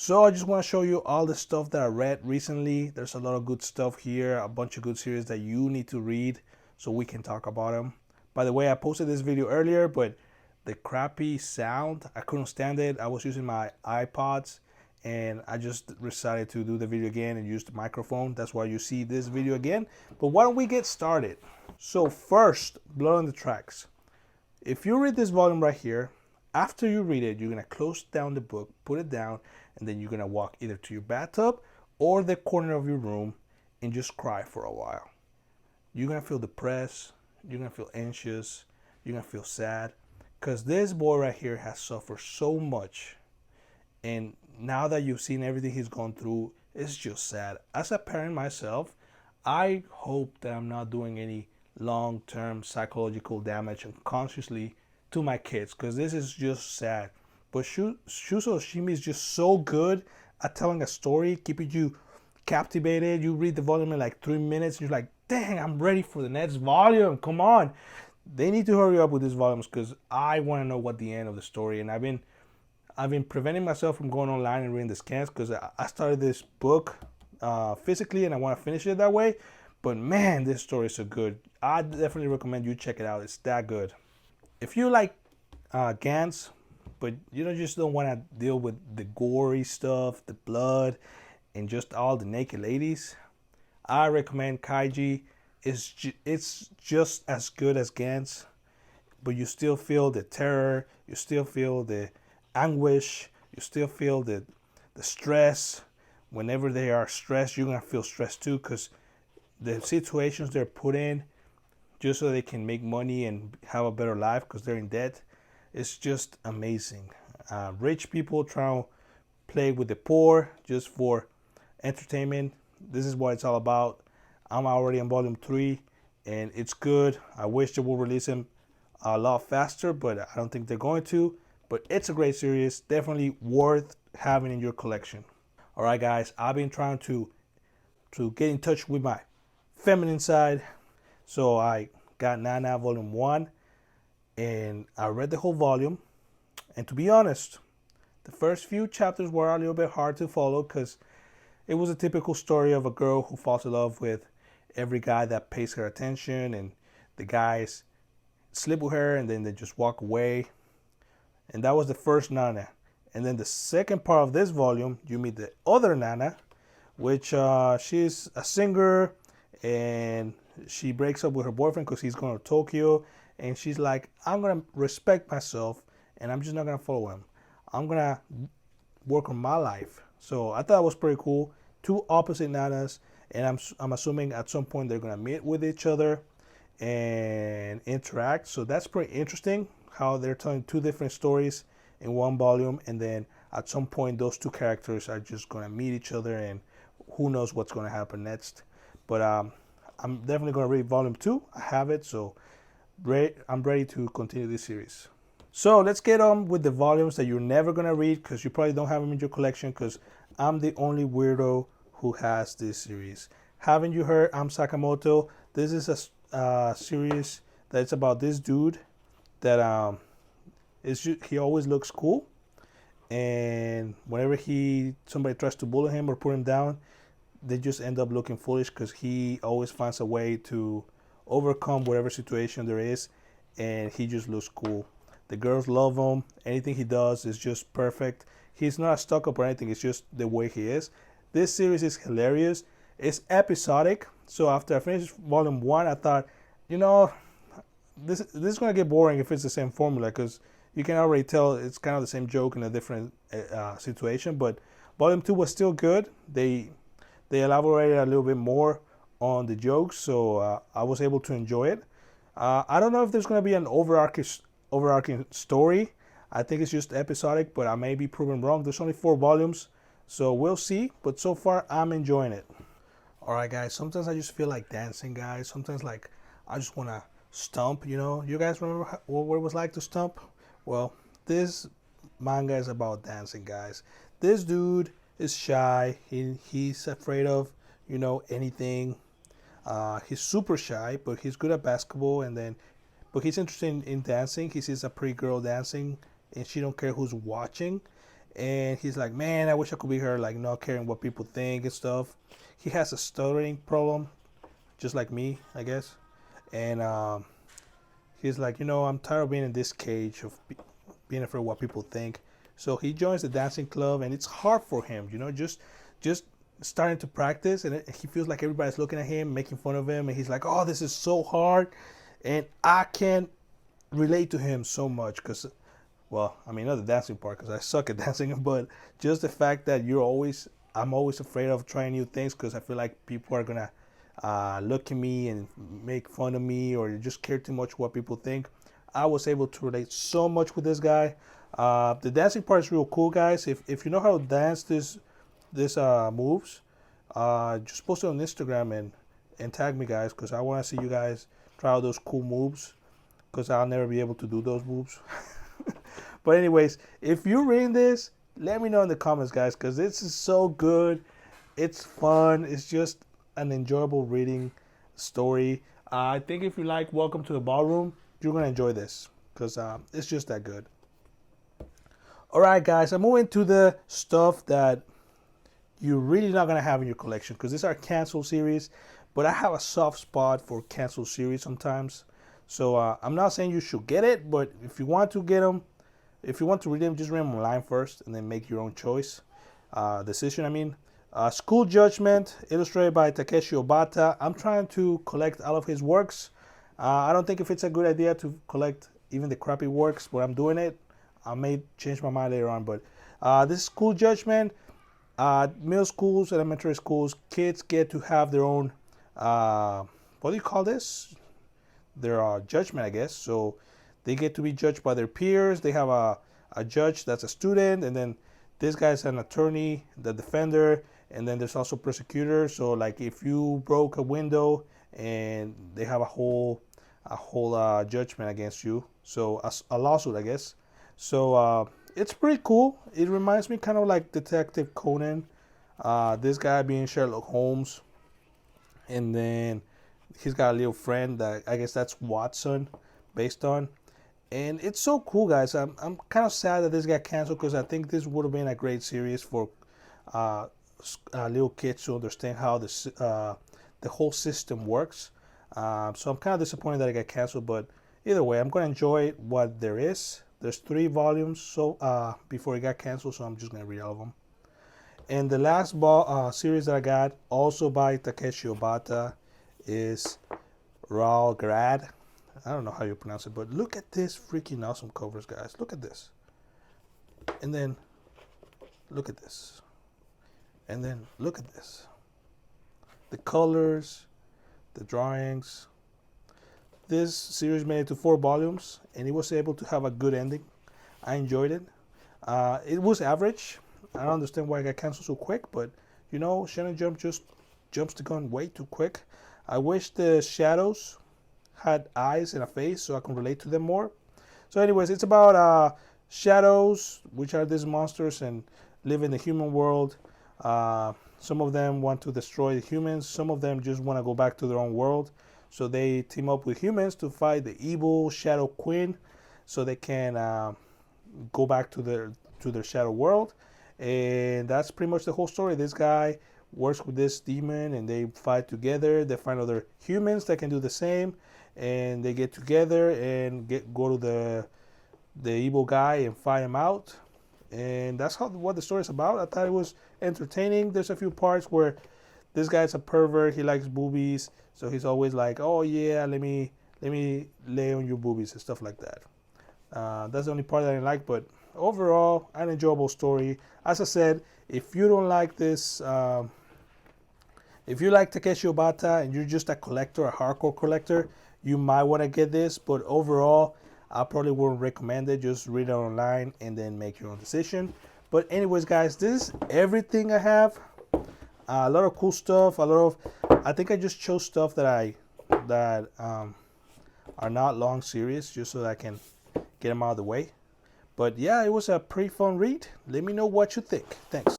So I just want to show you all the stuff that I read recently. There's a lot of good stuff here, a bunch of good series that you need to read so we can talk about them. By the way, I posted this video earlier, but the crappy sound, I couldn't stand it. I was using my iPods and I just decided to do the video again and use the microphone. That's why you see this video again. But why don't we get started? So first, Blood on the Tracks. If you read this volume right here, after you read it, you're going to close down the book, put it down, and then you're going to walk either to your bathtub or the corner of your room and just cry for a while. You're going to feel depressed, you're going to feel anxious, you're going to feel sad, because this boy right here has suffered so much. And now that you've seen everything he's gone through, it's just sad. As a parent myself, I hope that I'm not doing any long-term psychological damage unconsciously to my kids, because this is just sad. But Shuso Oshimi is just so good at telling a story, keeping you captivated. You read the volume in like 3 minutes and you're like, dang, I'm ready for the next volume. Come on. They need to hurry up with these volumes because I want to know what the end of the story. And I've been preventing myself from going online and reading the scans because I started this book physically and I want to finish it that way. But man, this story is so good. I definitely recommend you check it out. It's that good. If you like Gans, but you just don't want to deal with the gory stuff, the blood, and just all the naked ladies, I recommend Kaiji. It's just as good as Gans, but you still feel the terror, you still feel the anguish, you still feel the stress. Whenever they are stressed, you're going to feel stressed too, because the situations they're put in just so they can make money and have a better life because they're in debt. It's just amazing. Rich people trying to play with the poor just for entertainment. This is what it's all about. I'm already on volume 3 and it's good. I wish they would release them a lot faster, but I don't think they're going to. But it's a great series, definitely worth having in your collection. All right, guys, I've been trying to get in touch with my feminine side. So I got Nana volume 1 and I read the whole volume. And to be honest, the first few chapters were a little bit hard to follow because it was a typical story of a girl who falls in love with every guy that pays her attention, and the guys sleep with her and then they just walk away. And that was the first Nana. And then the second part of this volume, you meet the other Nana, which she's a singer and she breaks up with her boyfriend because he's going to Tokyo. And she's like, I'm going to respect myself and I'm just not going to follow him. I'm going to work on my life. So I thought it was pretty cool. Two opposite Nanas. And I'm assuming at some point they're going to meet with each other and interact. So that's pretty interesting how they're telling two different stories in one volume. And then at some point those two characters are just going to meet each other and who knows what's going to happen next. But I'm definitely going to read volume 2. I have it, so I'm ready to continue this series. So let's get on with the volumes that you're never going to read because you probably don't have them in your collection, because I'm the only weirdo who has this series. Haven't you heard? I'm Sakamoto. This is a series that's about this dude that he always looks cool, and whenever somebody tries to bully him or put him down, they just end up looking foolish because he always finds a way to overcome whatever situation there is, and he just looks cool. The girls love him. Anything he does is just perfect. He's not a stuck-up or anything. It's just the way he is. This series is hilarious. It's episodic. So after I finished volume 1, I thought, this is going to get boring if it's the same formula, because you can already tell it's kind of the same joke in a different situation. But volume 2 was still good. They elaborated a little bit more on the jokes, so I was able to enjoy it. I don't know if there's going to be an overarching story. I think it's just episodic, but I may be proven wrong. There's only 4 volumes, so we'll see. But so far, I'm enjoying it. All right, guys, sometimes I just feel like dancing, guys. Sometimes, like, I just want to stomp, You guys remember what it was like to stomp? Well, this manga is about dancing, guys. This dude is shy. He's afraid of, anything. He's super shy, but he's good at basketball. But he's interested in dancing. He sees a pretty girl dancing, and she don't care who's watching. and he's like, man, I wish I could be her, like not caring what people think and stuff. He has a stuttering problem, just like me, I guess. And he's like, I'm tired of being in this cage of being afraid of what people think. So he joins the dancing club, and it's hard for him, just starting to practice, and he feels like everybody's looking at him, making fun of him, and he's like, oh, this is so hard, and I can't relate to him so much because, well, I mean, not the dancing part because I suck at dancing, but just the fact that I'm always afraid of trying new things because I feel like people are gonna look at me and make fun of me or just care too much what people think. I was able to relate so much with this guy. The dancing part is real cool, guys. If you know how to dance this moves, just post it on Instagram and tag me, guys, because I want to see you guys try out those cool moves because I'll never be able to do those moves. But anyways, if you're reading this, let me know in the comments, guys, because this is so good. It's fun. It's just an enjoyable reading story. I think if you like Welcome to the Ballroom, you're going to enjoy this because it's just that good. All right, guys, I'm moving to the stuff that you're really not going to have in your collection because these are canceled series, but I have a soft spot for canceled series sometimes. So I'm not saying you should get it, but if you want to get them, if you want to read them, just read them online first and then make your own decision. I mean, School Judgment, illustrated by Takeshi Obata. I'm trying to collect all of his works. I don't think if it's a good idea to collect even the crappy works, but I'm doing it. I may change my mind later on, but this School Judgment, middle schools, elementary schools, kids get to have their own, what do you call this? Their judgment, I guess. So they get to be judged by their peers. They have a judge that's a student, and then this guy's an attorney, the defender, and then there's also prosecutor. So like if you broke a window and they have a whole judgment against you, so a lawsuit, I guess. So it's pretty cool. It reminds me kind of like Detective Conan, this guy being Sherlock Holmes, and then he's got a little friend that I guess that's Watson based on. And it's so cool, guys. I'm kind of sad that this got canceled because I think this would have been a great series for little kids to understand how the whole system works. So I'm kind of disappointed that it got canceled, but either way, I'm going to enjoy what there is. There's 3 volumes before it got canceled, so I'm just going to read all of them. And the last series that I got, also by Takeshi Obata, is Raw Grad. I don't know how you pronounce it, but look at this freaking awesome covers, guys. Look at this. And then look at this. And then look at this. The colors, the drawings. This series made it to 4 volumes, and it was able to have a good ending. I enjoyed it. It was average. I don't understand why it got canceled so quick, but Shonen Jump just jumps the gun way too quick. I wish the shadows had eyes and a face so I can relate to them more. So anyways, it's about shadows, which are these monsters and live in the human world. Some of them want to destroy the humans. Some of them just want to go back to their own world. So they team up with humans to fight the evil Shadow Queen so they can go back to their shadow world. And that's pretty much the whole story. This guy works with this demon and they fight together. They find other humans that can do the same, and they get together and go to the evil guy and fight him out. And that's what the story is about. I thought it was entertaining. There's a few parts where this guy's a pervert. He likes boobies, so he's always like, "Oh yeah, let me lay on your boobies" and stuff like that. That's the only part that I didn't like, but overall, an enjoyable story. As I said, if you don't like this, if you like Takeshi Obata and you're just a collector, a hardcore collector, you might want to get this. But overall, I probably wouldn't recommend it. Just read it online and then make your own decision. But anyways, guys, this is everything I have. A lot of cool stuff. I think I just chose stuff that are not long series, just so that I can get them out of the way. But yeah, it was a pretty fun read. Let me know what you think. Thanks.